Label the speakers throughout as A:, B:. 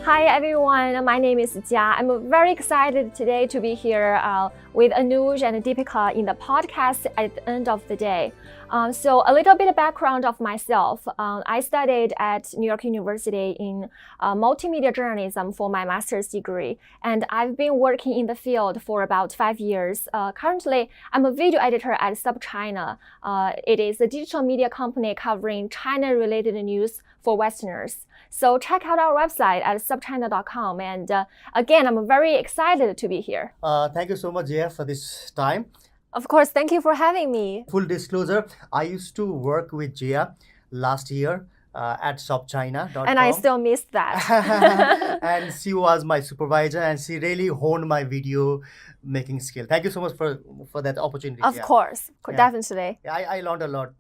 A: Hi everyone, my name is Jia. I'm very excited today to be here with Anuz and Dipika in the podcast at the end of the day. So a little bit of background of myself. I studied at New York University in multimedia journalism for my master's degree, and I've been working in the field for about 5 years. Currently, I'm a video editor at SupChina. It is a digital media company covering China-related news for Westerners. So check out our website at supchina.com. And again, I'm very excited to be here.
B: Thank you so much, Jia, for this time.
A: Of course, thank you for having me.
B: Full disclosure, I used to work with Jia last year at SupChina.com.
A: And I still miss that.
B: And she was my supervisor and she really honed my video making skill. Thank you so much for that opportunity.
A: Of course, definitely.
B: Yeah, I learned a lot.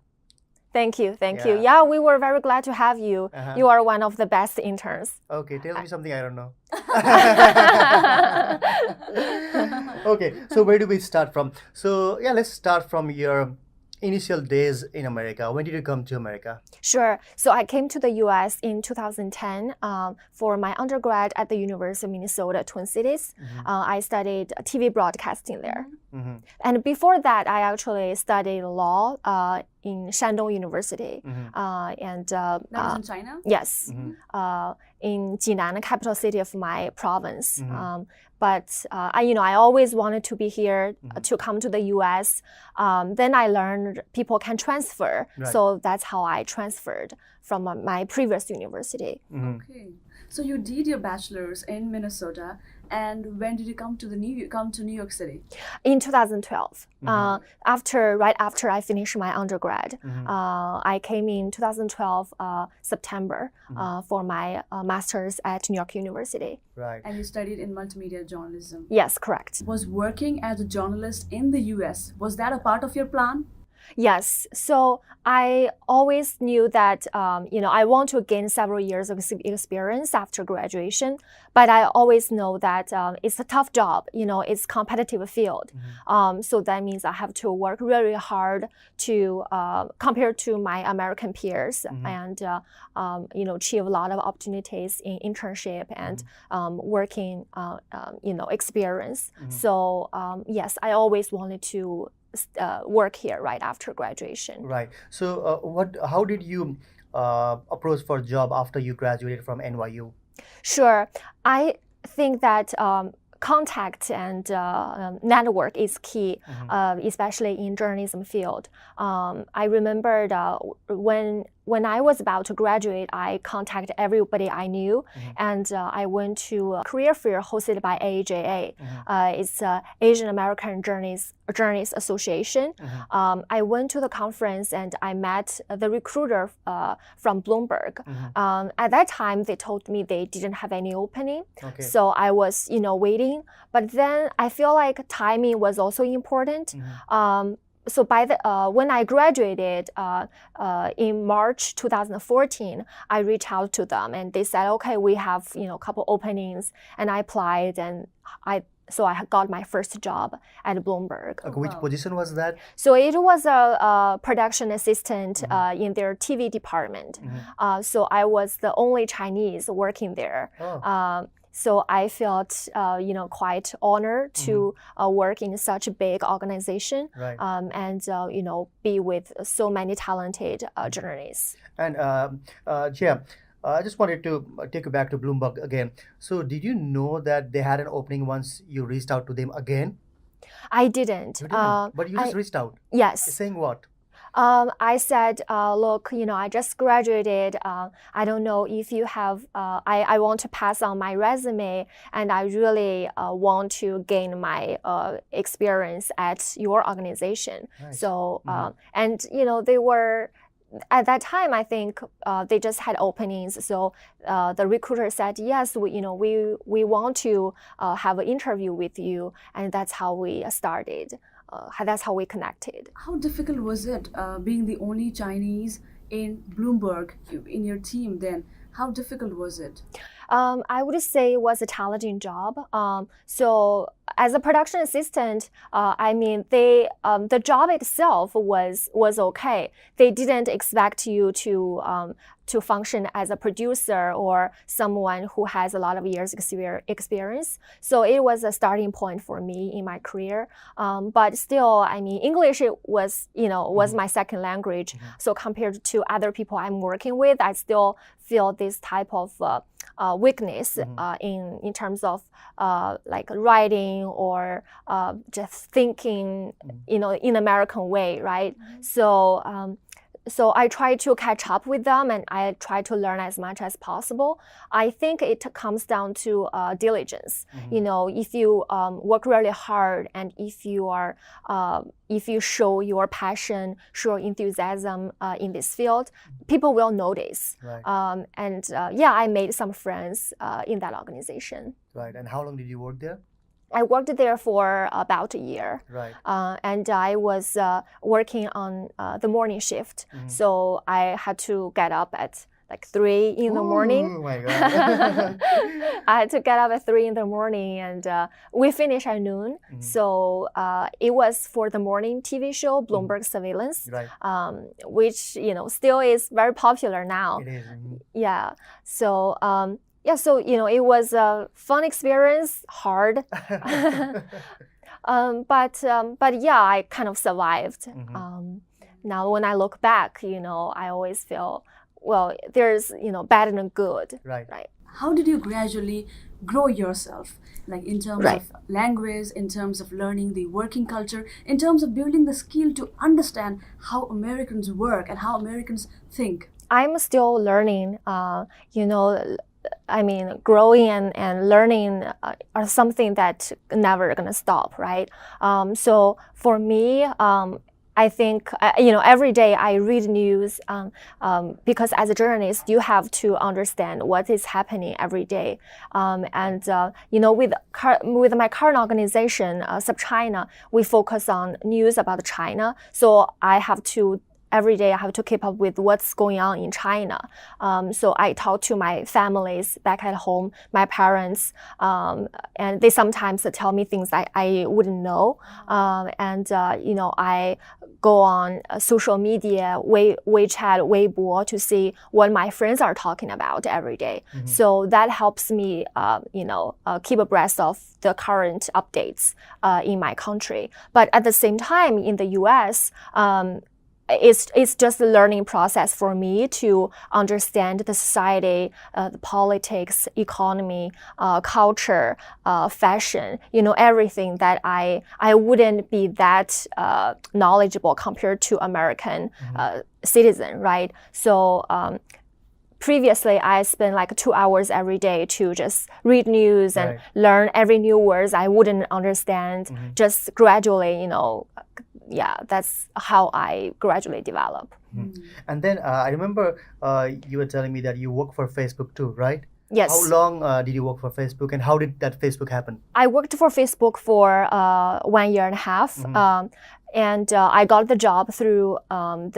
A: Thank you. Yeah, we were very glad to have you. You are one of the best interns.
B: Okay, tell me something I don't know. Okay, so where do we start from? So yeah, let's start from your initial days in America. When did you come to America?
A: Sure. So I came to the US in 2010 for my undergrad at the University of Minnesota, Twin Cities. I studied TV broadcasting there. And before that, I actually studied law in Shandong University.
C: That was in China?
A: Yes. In Jinan, capital city of my province. But I always wanted to be here to come to the U.S. Then I learned people can transfer, so that's how I transferred from my previous university.
C: Okay, so you did your bachelor's in Minnesota, and when did you come to New York City?
A: In 2012, right after I finished my undergrad, I came in 2012 September for my master's at New York University.
B: Right.
C: And you studied in multimedia journalism.
A: Yes, correct.
C: Was working as a journalist in the U.S., was that a part of your plan?
A: Yes. So I always knew that, I want to gain several years of experience after graduation, but I always know that it's a tough job. It's a competitive field. So that means I have to work really hard to compare to my American peers and, achieve a lot of opportunities in internship and working, experience. So yes, I always wanted to work here right after graduation.
B: Right. So how did you approach for a job after you graduated from NYU?
A: Sure. I think that contact and network is key, especially in journalism field. I remembered when I was about to graduate, I contacted everybody I knew, and I went to a career fair hosted by AAJA. It's Asian American Journalists Association. I went to the conference and I met the recruiter from Bloomberg. At that time, they told me they didn't have any opening, so I was waiting. But then I feel like timing was also important. So when I graduated in March 2014, I reached out to them and they said, okay, we have a couple openings, and I applied and I got my first job at Bloomberg.
B: Okay, which position was that?
A: So it was a production assistant in their TV department. So I was the only Chinese working there. So I felt, quite honored to work in such a big organization, and be with so many talented journalists.
B: And Jia, I just wanted to take you back to Bloomberg again. So did you know that they had an opening once you reached out to them again?
A: I didn't.
B: You didn't, but you just reached out.
A: Yes.
B: Saying what?
A: I said, look, I just graduated. I don't know if you have, I want to pass on my resume, and I really want to gain my experience at your organization. Nice. So, and, they were, at that time, I think they just had openings. So the recruiter said, yes, we want to have an interview with you. And that's how we started. That's how we connected.
C: How difficult was it being the only Chinese in Bloomberg in your team then? How difficult was it?
A: I would say it was a challenging job. So as a production assistant, I mean, the job itself was okay. They didn't expect you to function as a producer or someone who has a lot of years experience. So it was a starting point for me in my career. But still, I mean, English was my second language. So compared to other people I'm working with, I still feel this type of weakness in terms of like writing or just thinking, in American way, right? So I try to catch up with them and I try to learn as much as possible. I think it comes down to diligence. If you work really hard and if you show your passion, show enthusiasm in this field, people will notice.
B: Right.
A: I made some friends in that organization.
B: Right. And how long did you work there?
A: I worked there for about a year.
B: Right.
A: And I was working on the morning shift. So I had to get up at like 3 in the morning.
B: Oh my God.
A: I had to get up at 3 in the morning and we finished at noon. So it was for the morning TV show, Bloomberg Surveillance,
B: Right.
A: Which, still is very popular now.
B: It is.
A: Yeah. So, so it was a fun experience, hard, but I kind of survived. Now, when I look back, I always feel, well, there's bad and good.
B: Right.
A: Right.
C: How did you gradually grow yourself, like in terms of language, in terms of learning the working culture, in terms of building the skill to understand how Americans work and how Americans think?
A: I'm still learning. I mean, growing and learning are something that never gonna stop, right? So for me, I think, every day I read news because as a journalist, you have to understand what is happening every day. With my current organization, SupChina, we focus on news about China. So every day I have to keep up with what's going on in China. So I talk to my families back at home, my parents, and they sometimes tell me things I wouldn't know. I go on social media, WeChat, Weibo, to see what my friends are talking about every day. So that helps me, keep abreast of the current updates in my country. But at the same time, in the U.S., it's just a learning process for me to understand the society, the politics, economy, culture, fashion, everything that I wouldn't be that knowledgeable compared to American citizen, right? So previously, I spent like 2 hours every day to just read news and learn every new words I wouldn't understand. Just gradually, that's how I gradually develop.
B: And then I remember you were telling me that you work for Facebook too, right?
A: Yes.
B: How long did you work for Facebook, and how did that Facebook happen?
A: I worked for Facebook for 1 year and a half. And I got the job through our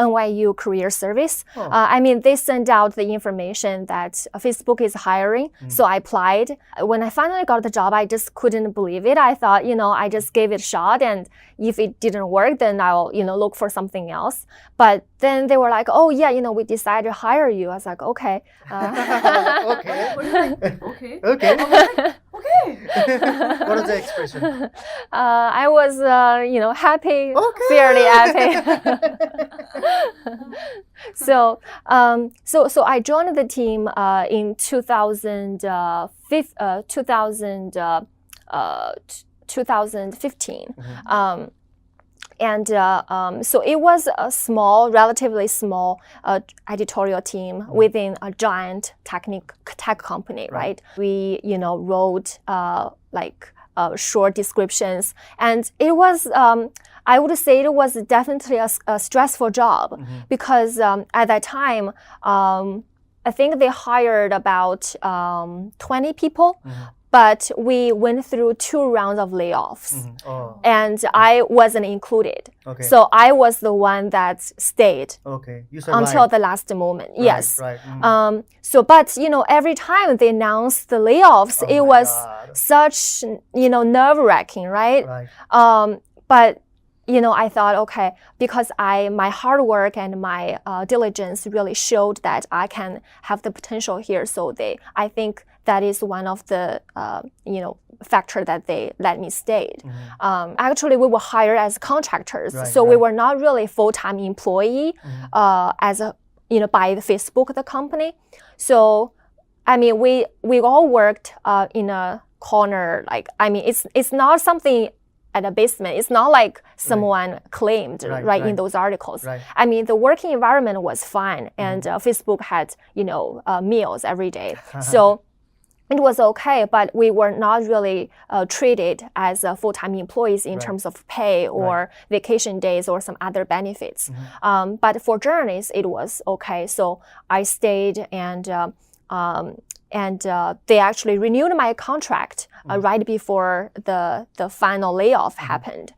A: NYU career service. I mean, they sent out the information that Facebook is hiring. So I applied. When I finally got the job, I just couldn't believe it. I thought, I just gave it a shot. And if it didn't work, then I'll, look for something else. But then they were like, oh, yeah, we decided to hire you. I was like, okay.
B: Okay.
C: Okay.
B: Okay.
C: Okay.
B: What is the expression?
A: I was, happy,
B: Okay.
A: fairly happy. So I joined the team in 2015. So it was a relatively small editorial team within a giant tech company, right? We, wrote short descriptions, and it was, I would say it was definitely a stressful job because at that time, I think they hired about 20 people. but we went through 2 rounds of layoffs.
B: Oh,
A: And I wasn't included.
B: okay.
A: So I was the one that stayed
B: Okay. You survived.
A: until the last moment.
B: Right,
A: Yes.
B: Right.
A: But every time they announced the layoffs,
B: Oh
A: it
B: my
A: was
B: God.
A: such, nerve-wracking, right?
B: Right.
A: But I thought, okay, because my hard work and my diligence really showed that I can have the potential here. So I think that is one of the, factor that they let me stay. Actually, we were hired as contractors,
B: Right,
A: so we
B: right.
A: were not really full-time employee as a, by the Facebook, the company. So, I mean, we all worked in a corner. Like, I mean, it's not something at a basement. It's not like someone claimed
B: Right.
A: in those articles.
B: Right.
A: I mean, the working environment was fine, and Facebook had meals every day, so it was okay. But we were not really treated as full-time employees in terms of pay or vacation days or some other benefits. But for journalists, it was okay. So I stayed, and they actually renewed my contract right before the final layoff happened.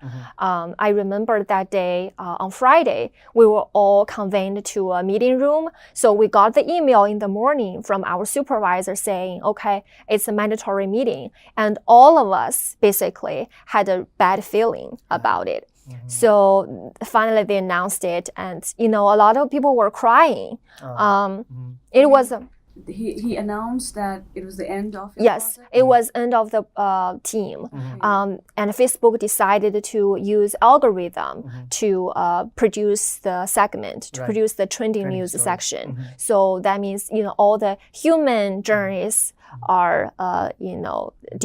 A: I remember that day on Friday, we were all convened to a meeting room. So we got the email in the morning from our supervisor saying, okay, it's a mandatory meeting. And all of us basically had a bad feeling about it. So finally they announced it, and a lot of people were crying. It was
C: He announced that it was the end of his
A: Yes,
C: project?
A: it was end of the team. And Facebook decided to use algorithm to produce the segment, to produce the trending news
B: story.
A: So that means, all the human journalists are,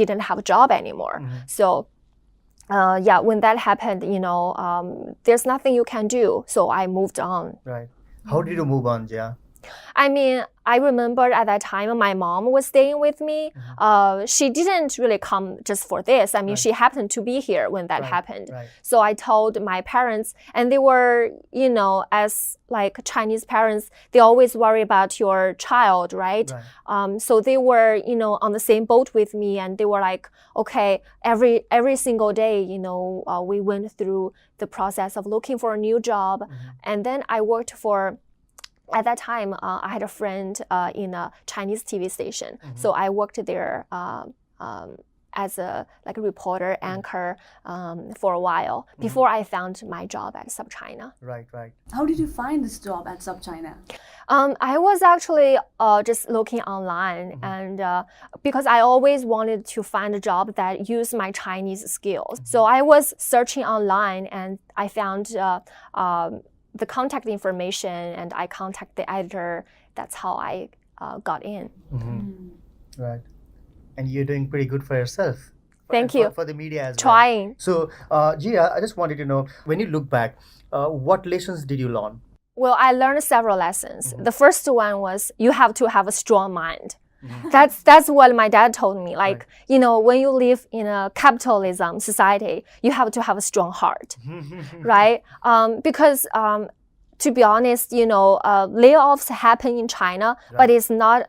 A: didn't have a job anymore. So when that happened, there's nothing you can do. So I moved on.
B: Right. How did you move on, Jia?
A: I mean, I remember at that time my mom was staying with me. She didn't really come just for this. I mean, she happened to be here when that happened.
B: Right.
A: So I told my parents, and they were, as like Chinese parents, they always worry about your child, right? So they were, on the same boat with me, and they were like, okay, every single day, we went through the process of looking for a new job, and then I worked for. At that time, I had a friend in a Chinese TV station, so I worked there as a reporter, anchor for a while before I found my job at SupChina.
B: Right.
C: How did you find this job at SupChina?
A: I was actually just looking online, and because I always wanted to find a job that used my Chinese skills. So I was searching online, and I found the contact information, and I contacted the editor. That's how I got in.
B: Right. And you're doing pretty good for yourself.
A: Thank you.
B: For the media as well.
A: Trying.
B: So, Jia, I just wanted to know, when you look back, what lessons did you learn?
A: Well, I learned several lessons. The first one was you have to have a strong mind. That's what my dad told me. Like, when you live in a capitalism society, you have to have a strong heart, right? Because to be honest, layoffs happen in China, but it's not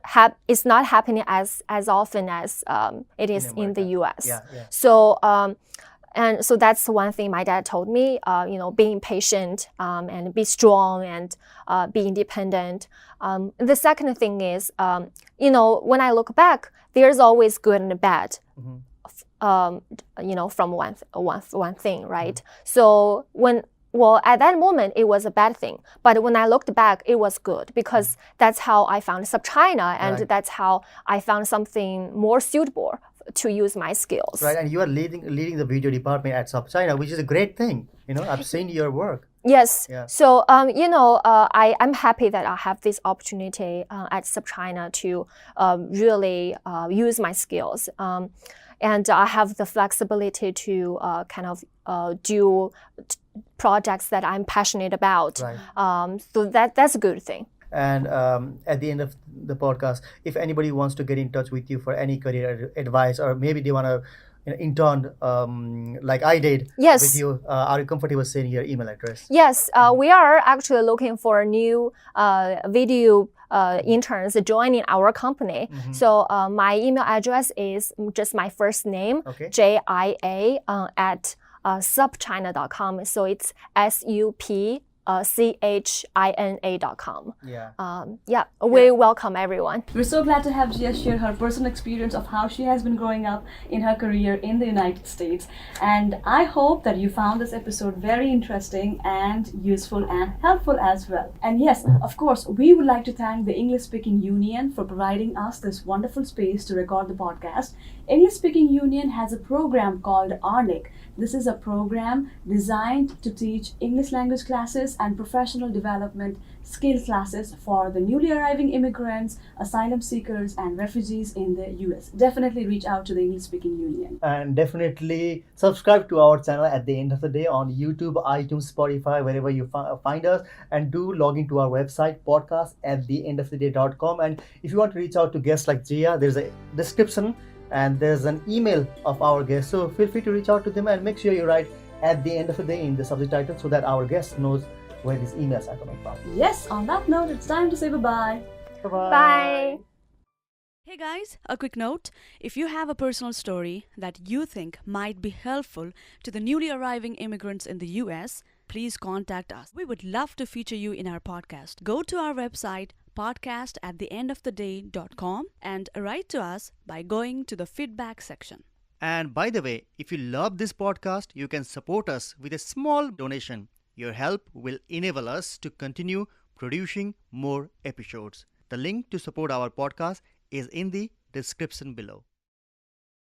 A: happening as often as it is in the U.S. So and so that's one thing my dad told me. Being patient and be strong and be independent. The second thing is, when I look back, there's always good and bad. From one thing, right? So at that moment, it was a bad thing. But when I looked back, it was good because that's how I found SupChina, and that's how I found something more suitable to use my skills.
B: Right, and you are leading the video department at SupChina, which is a great thing. I've seen your work.
A: Yes.
B: Yeah.
A: So, I'm happy that I have this opportunity at SupChina to really use my skills. And I have the flexibility to do projects that I'm passionate about. So that's a good thing.
B: And at the end of the podcast, if anybody wants to get in touch with you for any career advice, or maybe they want to interned like I did
A: Yes.
B: with you, are you comfortable saying your email address?
A: Yes, we are actually looking for new video interns joining our company. So my email address is just my first name,
B: Okay.
A: JIA at SupChina.com. So it's SupChina.com.
B: Yeah.
A: We welcome everyone.
C: We're so glad to have Jia share her personal experience of how she has been growing up in her career in the United States. And I hope that you found this episode very interesting and useful and helpful as well. And yes, of course, we would like to thank the English Speaking Union for providing us this wonderful space to record the podcast. English Speaking Union has a program called ARNIC. This is a program designed to teach English language classes and professional development skill classes for the newly arriving immigrants, asylum seekers, and refugees in the US. Definitely reach out to the English Speaking Union.
B: And definitely subscribe to our channel at the end of the day on YouTube, iTunes, Spotify, wherever you find us. And do log into our website, podcast@theendoftheday.com. And if you want to reach out to guests like Jia, there's a description and there's an email of our guests. So feel free to reach out to them and make sure you write "at the end of the day" in the subject title so that our guest knows where these emails are coming from.
C: Yes, on that note, it's time to say bye-bye.
B: Bye-bye.
A: Bye.
C: Hey guys, a quick note. If you have a personal story that you think might be helpful to the newly arriving immigrants in the US, please contact us. We would love to feature you in our podcast. Go to our website, podcast@theendoftheday.com, and write to us by going to the feedback section.
D: And by the way, if you love this podcast, you can support us with a small donation. Your help will enable us to continue producing more episodes. The link to support our podcast is in the description below.